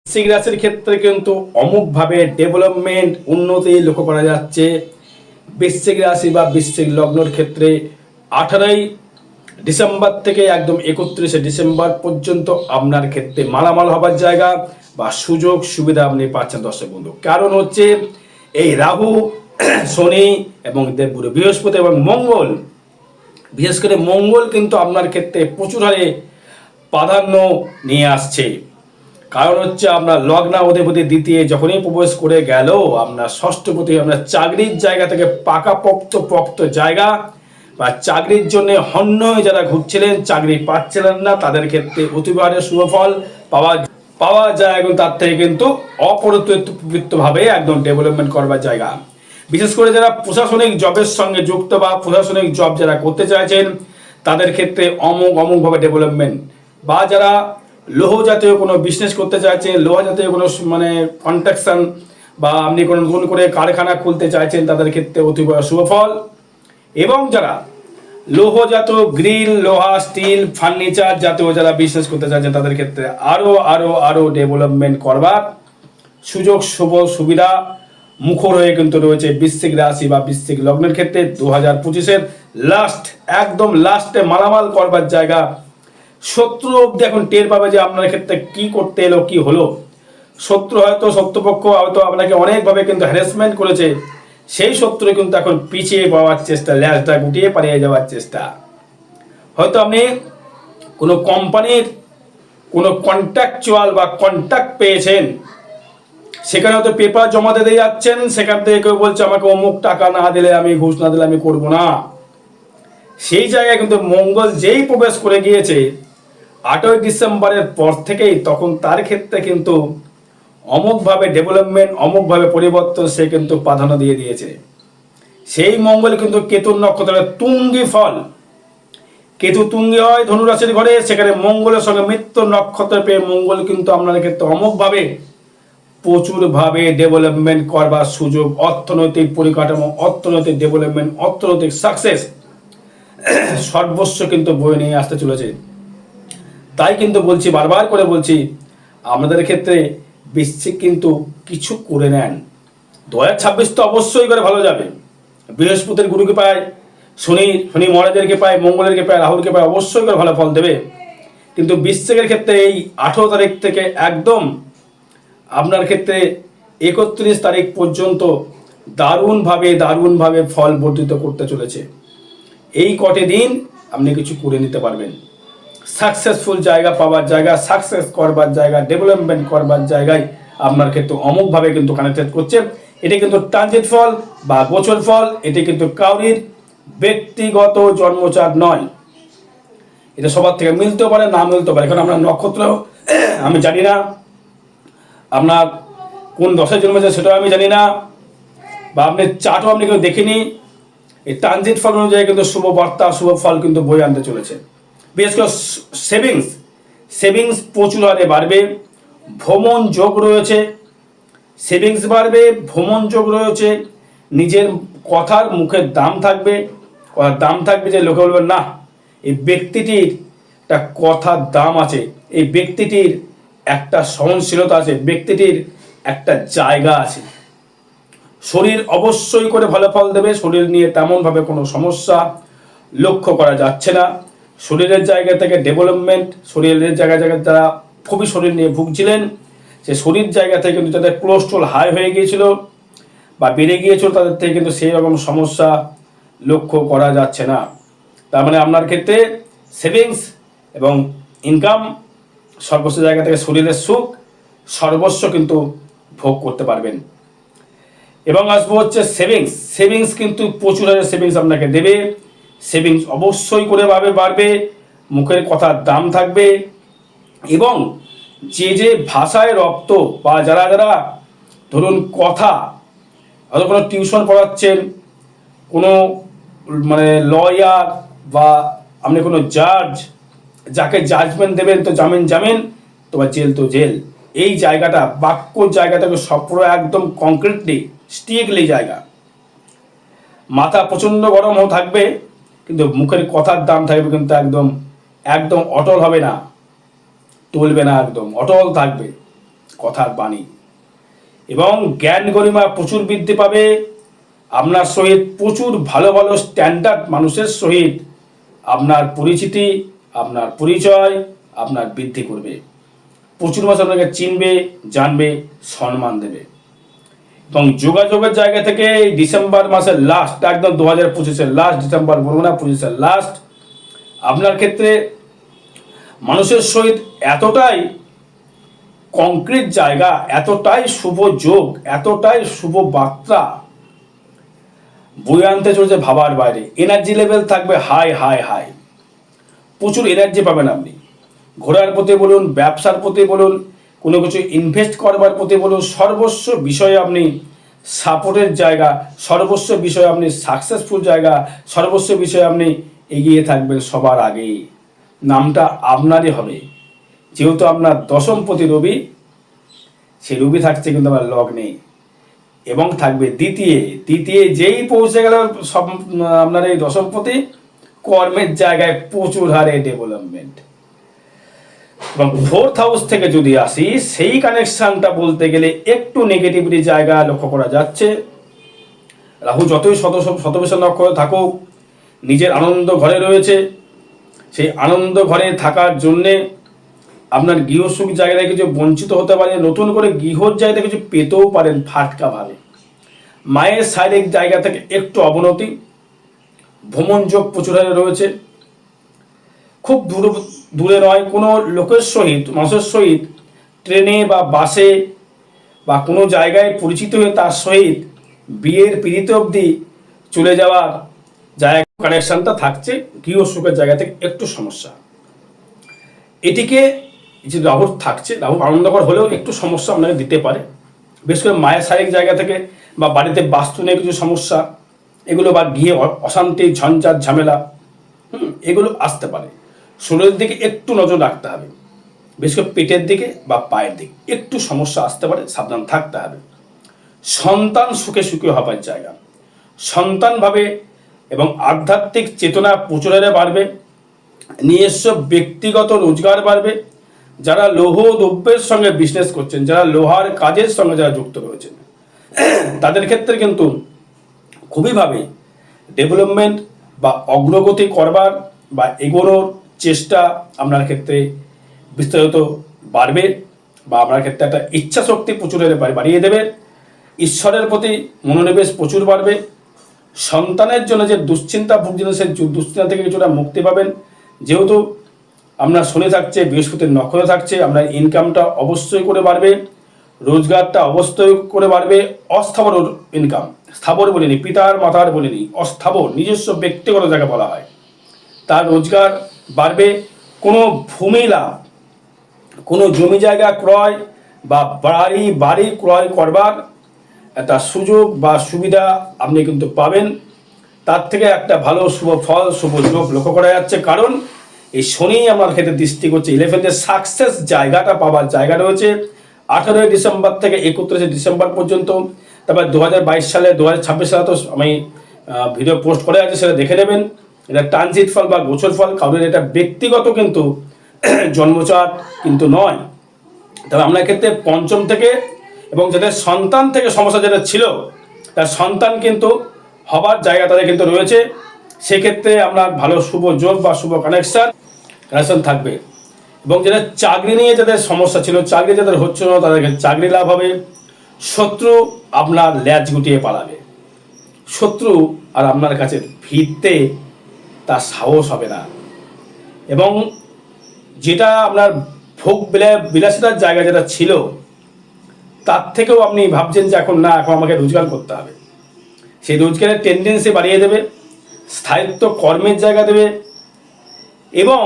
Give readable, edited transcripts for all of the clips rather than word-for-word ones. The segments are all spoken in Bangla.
বৃশ্চিক রাশির ক্ষেত্রে কিন্তু অমুকভাবে ডেভেলপমেন্ট উন্নতি লক্ষ্য করা যাচ্ছে। বৃশ্চিক রাশি বা বৃশ্চিক লগ্নের ক্ষেত্রে 18ই ডিসেম্বর থেকে একদম 31শে ডিসেম্বর পর্যন্ত আপনার ক্ষেত্রে মালামাল হবার জায়গা বা সুযোগ সুবিধা আপনি পাচ্ছেন দর্শক বন্ধু। কারণ হচ্ছে এই রাহু, শনি এবং দেবগুরু বৃহস্পতি এবং মঙ্গল, বিশেষ করে মঙ্গল কিন্তু আপনার ক্ষেত্রে প্রচুর হারে প্রাধান্য নিয়ে আসছে। কারণ হচ্ছে আপনার লগ্ন অধিপতি দ্বিতীয় যখনই প্রবেশ করে গেল আপনার ষষ্ঠপতি আপনার চাকরির জায়গা থেকে পাকাপোক্ত জায়গা বা চাকরির জন্য হন্য যারা ঘুরছিলেন, চাকরি পাচ্ছিলেন না, তাদের ক্ষেত্রে অতিবারে শুভফল পাওয়া যায় এবং তার থেকে কিন্তু অপরিতৃপ্তভাবে একদম ডেভেলপমেন্ট করবার জায়গা। বিশেষ করে যারা প্রশাসনিক জবের সঙ্গে যুক্ত বা প্রশাসনিক জব যারা করতে চাইছেন তাদের ক্ষেত্রে অমুকভাবে ডেভেলপমেন্ট, বা যারা লৌহ জাতীয় কোনো বিজনেস করতে চাইছেন, লৌহ জাতীয় কোনো কনস্ট্রাকশন বা আপনি কোনো নতুন করে কারখানা খুলতে চাইছেন তাদের ক্ষেত্রে অতীব শুভফল। এবং যারা লৌহজাত গ্রিল, লোহা, স্টিল, ফার্নিচার জাতীয় যারা বিজনেস করতে চাইছেন তাদের ক্ষেত্রে আরো ডেভেলপমেন্ট করবার সুযোগ সুবিধা মুখর হয়ে কিন্তু রয়েছে বৃশ্চিক রাশি বা বৃশ্চিক লগ্নের ক্ষেত্রে। 2025-এর একদম লাস্টে মালামাল করবার জায়গা। শত্রু অব্দি এখন টের পাবে যে আপনার ক্ষেত্রে কি করতে এলো, কি হলো। শত্রু হয়তো শত্রুপক্ষ হয়তো আপনাকে অনেকভাবে কিন্তু হ্যারাসমেন্ট করেছে, সেই শত্রু কিন্তু এখন পিছিয়ে পাওয়ার চেষ্টা, ল্যাজটা গুটিয়ে পালিয়ে যাওয়ার চেষ্টা। হয়তো আপনি কোনো কোম্পানির কোনো কন্ট্রাকচুয়াল বা কন্ট্রাক্ট পেয়েছেন, সেখানে হয়তো পেপার জমা দিতে যাচ্ছেন, সেখান থেকে কেউ বলছে আমাকে অমুক টাকা না দিলে, আমি ঘুষ না দিলে আমি করবো না। সেই জায়গায় কিন্তু মঙ্গল যেই প্রবেশ করে গিয়েছে 8ই ডিসেম্বরের পর থেকেই, তখন তার ক্ষেত্রে কিন্তু অমুকভাবে ডেভেলপমেন্ট, অমুকভাবে পরিবর্তন সে কিন্তু প্রাধান্য দিয়ে দিয়েছে। সেই মঙ্গল কিন্তু কেতুর নক্ষত্রের তুঙ্গি ফল। কেতু তুঙ্গি হয় ধনুরাশির ঘরে, সেখানে মঙ্গলের সঙ্গে মৃত্যু নক্ষত্র পেয়ে মঙ্গল কিন্তু আপনার ক্ষেত্রে অমুকভাবে প্রচুরভাবে ডেভেলপমেন্ট করবার সুযোগ, অর্থনৈতিক পরিকাঠামো, অর্থনৈতিক ডেভেলপমেন্ট, অর্থনৈতিক সাকসেস সর্বস্ব কিন্তু বয়ে নিয়ে আসতে চলেছে। তাই কিন্তু বলছি, বারবার করে বলছি, আমাদের ক্ষেত্রে বৃশ্চিক কিন্তু কিছু করে নেন। 2026 তো অবশ্যই করে ভালো যাবে। বৃহস্পতির গুরুকে পায়, শনি মহারাজেরকে পায়, মঙ্গলেরকে পায়, রাহুলকে পায়, অবশ্যই করে ভালো ফল দেবে। কিন্তু বৃশ্চিকের ক্ষেত্রে এই 18 তারিখ থেকে একদম আপনার ক্ষেত্রে 31 তারিখ পর্যন্ত দারুণভাবে ফল বর্ধিত করতে চলেছে। এই কটে দিন আপনি কিছু করে নিতে পারবেন। সাকসেসফুল জায়গা পাওয়ার জায়গা, সাকসেস করবার জায়গা, ডেভেলপমেন্ট করবার জায়গায় আপনার ক্ষেত্রে অমুকভাবে কিন্তু কানেক্টেড করছে। এটি কিন্তু ট্রানজিট ফল বা গোচর ফল, এটি কিন্তু কাউরির ব্যক্তিগত জন্মচার নয়। এটা সবার থেকে মিলতেও পারে, না মিলতেও পারে। এখন আপনার নক্ষত্র আমি জানি না, আপনার কোন দশায় জন্মেছে সেটাও আমি জানি না, বা আপনার চার্টও আপনি কেউ দেখিনি। এই ট্রানজিট ফল অনুযায়ী কিন্তু শুভ বার্তা, শুভ ফল কিন্তু বয়ে আনতে চলেছে। বিশেষ করে সেভিংস প্রচুর হারে বাড়বে। ভ্রমণ যোগ রয়েছে, সেভিংস বাড়বে, ভ্রমণ যোগ রয়েছে। নিজের কথার মুখের দাম থাকবে, যে লোকে বলবেন না এই ব্যক্তিটির একটা কথার দাম আছে, এই ব্যক্তিটির একটা সহনশীলতা আছে, ব্যক্তিটির একটা জায়গা আছে। শরীর অবশ্যই করে ভালো ফল দেবে। শরীর নিয়ে তেমনভাবে কোনো সমস্যা লক্ষ্য করা যাচ্ছে না। শরীরের জায়গা থেকে ডেভেলপমেন্ট, শরীরের জায়গায় যারা খুবই শরীর নিয়ে ভুগছিলেন, সে শরীর জায়গা থেকে কিন্তু তাদের কোলেস্ট্রল হাই হয়ে গিয়েছিল বা বেড়ে গিয়েছিল, তাদের থেকে কিন্তু সেই রকম সমস্যা লক্ষ্য করা যাচ্ছে না। তার মানে আপনার ক্ষেত্রে সেভিংস এবং ইনকাম, সর্বস্ব জায়গা থেকে শরীরের সুখ সর্বস্ব কিন্তু ভোগ করতে পারবেন। এবং আসবো হচ্ছে সেভিংস কিন্তু প্রচুর হারে সেভিংস আপনাকে দেবে। সেভিংস অবশ্যই করে বাড়বে, মুখের কথার দাম থাকবে। এবং যে ভাষায় রপ্ত বা যারা ধরুন কথা, হয়তো কোনো টিউশন পড়াচ্ছেন, কোনো মানে লয়ার বা আপনি কোনো জাজ, যাকে জাজমেন্ট দেবেন তো জামিন, তোমার জেল তো জেল। এই জায়গাটা, বাক্য জায়গাটাকে সপ্র একদম কংক্রিটলি স্টিকলি জায়গা। মাথা প্রচণ্ড গরম থাকবে, কিন্তু মুখের কথার দাম থাকবে কিন্তু একদম অটল হবে না, টলবে না, একদম অটল থাকবে। কথার বাণী, এবং জ্ঞান গরিমা প্রচুর বৃদ্ধি পাবে। আপনার সহিত প্রচুর ভালো ভালো স্ট্যান্ডার্ড মানুষের সহিত আপনার পরিচিতি, আপনার পরিচয় আপনার বৃদ্ধি করবে। প্রচুর মানুষ আপনাকে চিনবে, জানবে, সম্মান দেবে। এবং যোগাযোগের জায়গা থেকে ডিসেম্বর মাসের লাস্ট, একদম 2025-এর লাস্ট, ডিসেম্বর বলবো না, 25-এর লাস্ট, আপনার ক্ষেত্রে মানুষের সহিত এতটাই কংক্রিট জায়গা, এতটাই শুভ যোগ, এতটাই শুভ বার্তা বয়ে আনতে চলছে ভাবার বাইরে। এনার্জি লেভেল থাকবে হাই হাই হাই, প্রচুর এনার্জি পাবেন আপনি। ঘোরার প্রতি বলুন, ব্যবসার প্রতি বলুন, কোনো কিছু ইনভেস্ট করবার প্রতি বলুন, সর্বস্ব বিষয়ে আপনি সাপোর্টের জায়গা, সর্বস্ব বিষয়ে আপনি সাকসেসফুল জায়গা, সর্বস্ব বিষয়ে আপনি এগিয়ে থাকবেন সবার আগে। নামটা আপনারই হবে, যেহেতু আপনার দশমপতি রবি, সেই রবি থাকছে কিন্তু আমার লগ্নে, এবং থাকবে দ্বিতীয় যেই পৌঁছে গেল সব আপনার এই দশমপতি, কর্মের জায়গায় প্রচুর হারে ডেভেলপমেন্ট। এবং 4th হাউস থেকে যদি আসি, সেই কানেকশনটা বলতে গেলে একটু নেগেটিভিটি জায়গা লক্ষ্য করা যাচ্ছে। রাহু যতই শতবিশা নক্ষত্র থাকুক, নিজের আনন্দ ঘরে রয়েছে। সেই আনন্দ ঘরে থাকার জন্যে আপনার গৃহসুখ জায়গায় কিছু বঞ্চিত হতে পারে, নতুন করে গৃহর জায়গায় কিছু পেতেও পারেন ফাটকাভাবে। মায়ের শারীরিক জায়গা থেকে একটু অবনতি, ভ্রমণ যোগ প্রচুর হারে রয়েছে। খুব দূরে নয়, কোনো লোকের সহিত, মানুষের সহিত ট্রেনে বা বাসে বা কোনো জায়গায় পরিচিত হয়ে তার সহিত বিয়ের পিড়িতে অবধি চলে যাওয়ার জায়গা কানেকশনটা থাকছে। গৃহসুখের জায়গা থেকে একটু সমস্যা, এটিকে যে রাহুর থাকছে, রাহু আনন্দকর হলেও একটু সমস্যা আপনাকে দিতে পারে। বিশেষ করে মায়ের শারীরিক জায়গা থেকে বা বাড়িতে বাস্তু নিয়ে কিছু সমস্যা, এগুলো বা গিয়ে অশান্তি, ঝঞ্ঝাট, ঝামেলা এগুলো আসতে পারে। শরীরের দিকে একটু নজর রাখতে হবে, বিশেষ করে পেটের দিকে বা পায়ের দিকে একটু সমস্যা আসতে পারে, সাবধান থাকতে হবে। সন্তান সুখে সুখী হবার জায়গা, সন্তানভাবে এবং আধ্যাত্মিক চেতনা প্রচুর হারে বাড়বে। নিজস্ব ব্যক্তিগত রোজগার বাড়বে। যারা লৌহ দ্রব্যের সঙ্গে বিজনেস করছেন, যারা লোহার কাজের সঙ্গে যারা যুক্ত রয়েছেন, তাদের ক্ষেত্রে কিন্তু খুবইভাবে ডেভেলপমেন্ট বা অগ্রগতি করবার বা এগোনোর চেষ্টা আপনার ক্ষেত্রে বিস্তারিত বাড়বে, বা আপনার ক্ষেত্রে একটা ইচ্ছা শক্তি প্রচুর বাড়িয়ে দেবে। ঈশ্বরের প্রতি মনোনিবেশ প্রচুর বাড়বে। সন্তানের জন্য যে দুশ্চিন্তা ভুগছেন, সেই দুশ্চিন্তা থেকে কিছুটা মুক্তি পাবেন। যেহেতু আপনার শনি থাকছে, বৃহস্পতির নক্ষত্র থাকছে, আপনার ইনকামটা অবশ্যই করে বাড়বে, রোজগারটা অবশ্যই করে বাড়বে। অস্থাবর ইনকাম, স্থাবর বলিনি, পিতার মাতার বলিনি, অস্থাবর নিজস্ব ব্যক্তিগত জায়গা বলা হয়, তার রোজগার বাড়বে। কোনো ভূমি লাভ, কোনো জমি জায়গা ক্রয় বা বাড়ি ক্রয় করবার একটা সুযোগ বা সুবিধা আপনি কিন্তু পাবেন। তার থেকে একটা ভালো শুভ ফল, শুভ যোগ লক্ষ্য করা যাচ্ছে। কারণ এই শনি আমার ক্ষেত্রে দৃষ্টি করছে 11th সাকসেস জায়গাটা পাওয়ার জায়গা রয়েছে 18 ডিসেম্বর থেকে 31 ডিসেম্বর পর্যন্ত। তারপর 2022 সালে, 2026 সালে তো আমি ভিডিও পোস্ট করে আছে, সেটা দেখে নেবেন। এটা ট্রানজিট ফল বা গোচর ফল, কারণ এটা ব্যক্তিগত কিন্তু জন্মচাট কিন্তু নয়। তবে আপনার ক্ষেত্রে পঞ্চম থেকে, এবং যাদের সন্তান থেকে সমস্যা যেটা ছিল, তার সন্তান কিন্তু হবার জায়গা তাদের কিন্তু রয়েছে। সেক্ষেত্রে আপনার ভালো শুভ যোগ বা শুভ কানেকশন থাকবে। এবং যাদের চাকরি নিয়ে যাদের সমস্যা ছিল, চাকরি যাদের হচ্ছিল না, তাদেরকে চাকরি লাভ হবে। শত্রু আপনার ল্যাজ গুটিয়ে পালাবে, শত্রু আর আপনার কাছে ভিড়তে তার সাহস হবে না। এবং যেটা আপনার ভোগ বিলাসিতার জায়গা যেটা ছিল, তার থেকেও আপনি ভাবছেন যে এখন না, এখন আমাকে রোজগার করতে হবে, সেই রোজগারের টেন্ডেন্সি বাড়িয়ে দেবে, স্থায়িত্ব কর্মের জায়গা দেবে। এবং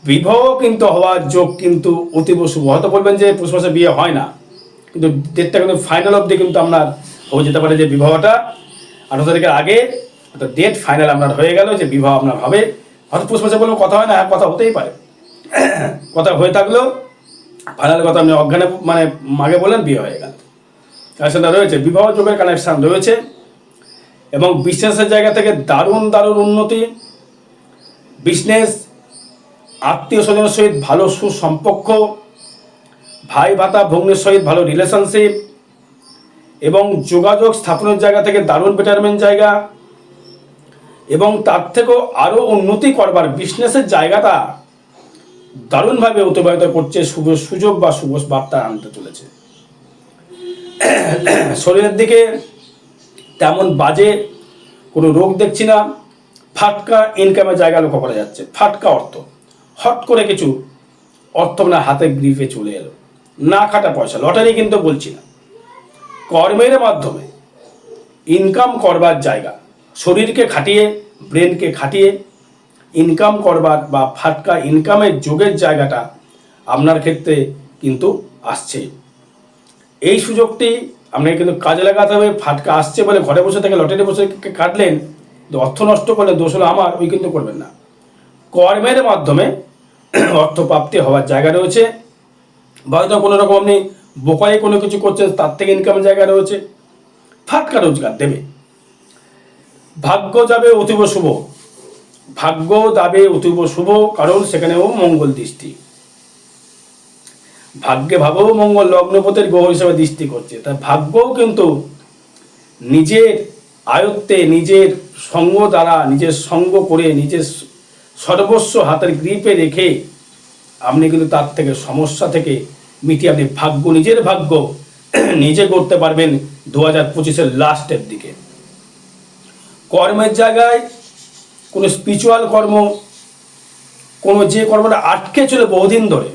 বিবাহ কিন্তু হওয়ার যোগ কিন্তু অতীব শুভ। হয়তো বলবেন যে পৌষ মাসে বিয়ে হয় না, কিন্তু ডেটটা কিন্তু ফাইনাল অবধি কিন্তু আপনার হয়ে যেতে পারে, যে বিবাহটা 18 তারিখের আগে ডেট ফাইনাল আপনার হয়ে গেল, যে বিবাহ আপনার হবে। হয়তো পৌষ মাসে বলবো কথা হয় না, কথা হতেই পারে, কথা হয়ে থাকলেও ফাইনাল কথা আপনি অজ্ঞানে মানে মাগে বলেন বিয়ে হয়ে গেল, কানেকশনটা রয়েছে, বিবাহ যোগের কানেকশন রয়েছে। এবং বিজনেসের জায়গা থেকে দারুণ দারুণ উন্নতি, বিজনেস, আত্মীয় স্বজনের সহিত ভালো সুসম্পর্ক, ভাই ভাতা ভগ্নের সহিত ভালো রিলেশনশিপ এবং যোগাযোগ স্থাপনের জায়গা থেকে দারুণ বেটারমেন্ট জায়গা, এবং তার থেকেও আরও উন্নতি করবার বিজনেসের জায়গাটা দারুণভাবে অতিবাহিত করছে, শুভ সুযোগ বা শুভ বার্তা আনতে চলেছে। শরীরের দিকে তেমন বাজে কোনো রোগ দেখছি না। ফাটকা ইনকামের জায়গা লক্ষ্য করা যাচ্ছে। ফাটকা অর্থ, হট করে কিছু অর্থ আপনার হাতে গ্রিপে চলে এলো, না খাটা পয়সা, লটারি কিন্তু বলছি না, কর্মের মাধ্যমে ইনকাম করবার জায়গা, শরীরকে খাটিয়ে ব্রেনকে খাটিয়ে ইনকাম করবার বা ফাটকা ইনকামের যোগের জায়গাটা আপনার ক্ষেত্রে কিন্তু আসছে। এই সুযোগটি আপনাকে কিন্তু কাজে লাগাতে হবে। ফাটকা আসছে বলে ঘরে বসে থেকে লটারি বসে কাটলেন, অর্থ নষ্ট করলে দোষ হলো আমার, ওই কিন্তু করবেন না। কর্মের মাধ্যমে অর্থপ্রাপ্তি হওয়ার জায়গা রয়েছে, বা হয়তো কোনো রকম আপনি বোকাই কোনো কিছু করছেন, তার থেকে ইনকামের জায়গা রয়েছে, ফাটকা রোজগার দেবে। ভাগ্য যাবে অতীব শুভ, ভাগ্য যাবে অতীব শুভ, কারণ সেখানেও মঙ্গল দৃষ্টি। ভাগ্যে ভাবেও মঙ্গল লগ্নপতির গ্রহ হিসেবে দৃষ্টি করছে, তাই ভাগ্যও কিন্তু নিজের আয়ত্তে, নিজের সঙ্গ দ্বারা, নিজের সঙ্গ করে, নিজের সর্বস্ব হাতের গ্রিপে রেখে আপনি কিন্তু তার থেকে সমস্যা থেকে মিটিয়ে আপনি ভাগ্য, নিজের ভাগ্য নিজে করতে পারবেন 2025-এর লাস্টের দিকে। কর্মের জায়গায় কোনো স্পিরিচুয়াল কর্ম, কোনো যে কর্মটা আটকে ছিল বহুদিন ধরে,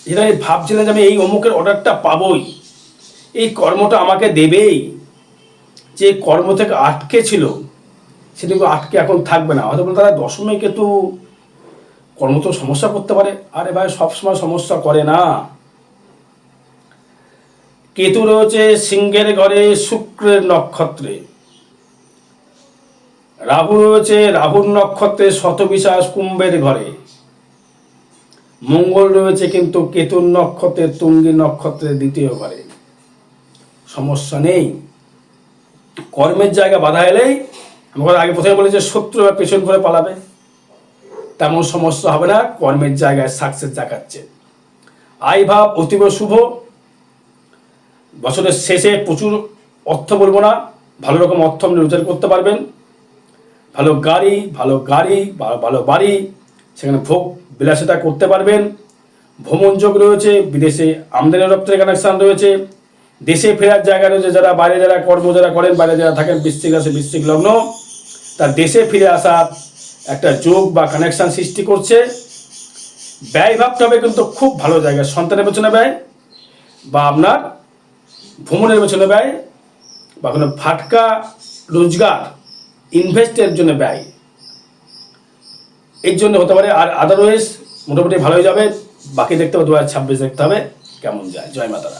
যেটা ভাবছিলেন যে আমি এই অমুকের অর্ডারটা পাবই, এই কর্মটা আমাকে দেবেই, যে কর্ম থেকে আটকে ছিল সেটা আটকে এখন থাকবে না। হয়তো তারা দশমে কেতু কর্ম তো সমস্যা করতে পারে, আরে ভাই সবসময় সমস্যা করে না। কেতু রয়েছে সিংহের ঘরে শুক্রের নক্ষত্রে, রাহু রয়েছে রাহুর নক্ষত্রে শতবিশাস কুম্ভের ঘরে, মঙ্গল রয়েছে কিন্তু কেতুর নক্ষত্রের তুঙ্গী নক্ষত্রের দ্বিতীয় ঘরে। সমস্যা নেই। কর্মের জায়গা বাধা এলেই, আমরা আগে প্রথমে বলেছি শত্রু বা পেছন করে পালাবে, তেমন সমস্যা হবে না। কর্মের জায়গায় সাকসেস দেখাচ্ছে। আয় ভাব অতীব শুভ, বছরের শেষে প্রচুর অর্থ বলবো না, ভালো রকম অর্থ আপনি রোজগার করতে পারবেন। ভালো গাড়ি, ভালো বাড়ি, সেখানে ভোগ বিলাসিতা করতে পারবেন। ভ্রমণ যোগ রয়েছে, বিদেশে আমদানি রপ্তানি কানেকশন রয়েছে, দেশে ফেরার জায়গা রয়েছে। যারা বাইরে, যারা কর্ম যারা করেন, বাইরে যারা থাকেন, বৃশ্চিক রাশি বৃশ্চিক লগ্ন, তার দেশে ফিরে আসার একটা যোগ বা কানেকশন সৃষ্টি করছে। ব্যয় ভাবতে হবে কিন্তু খুব ভালো জায়গা, সন্তানের পেছনে ব্যয়, বা আপনার ভ্রমণের পেছনে ব্যয়, বা কোনো ফাটকা রোজগার ইনভেস্টের জন্য ব্যয়, এর জন্য হতে পারে। আর আদারওয়াইজ মোটামুটি ভালোই যাবে। বাকি দেখতে হবে 2026 দেখতে হবে কেমন যায়। জয় মাতারা।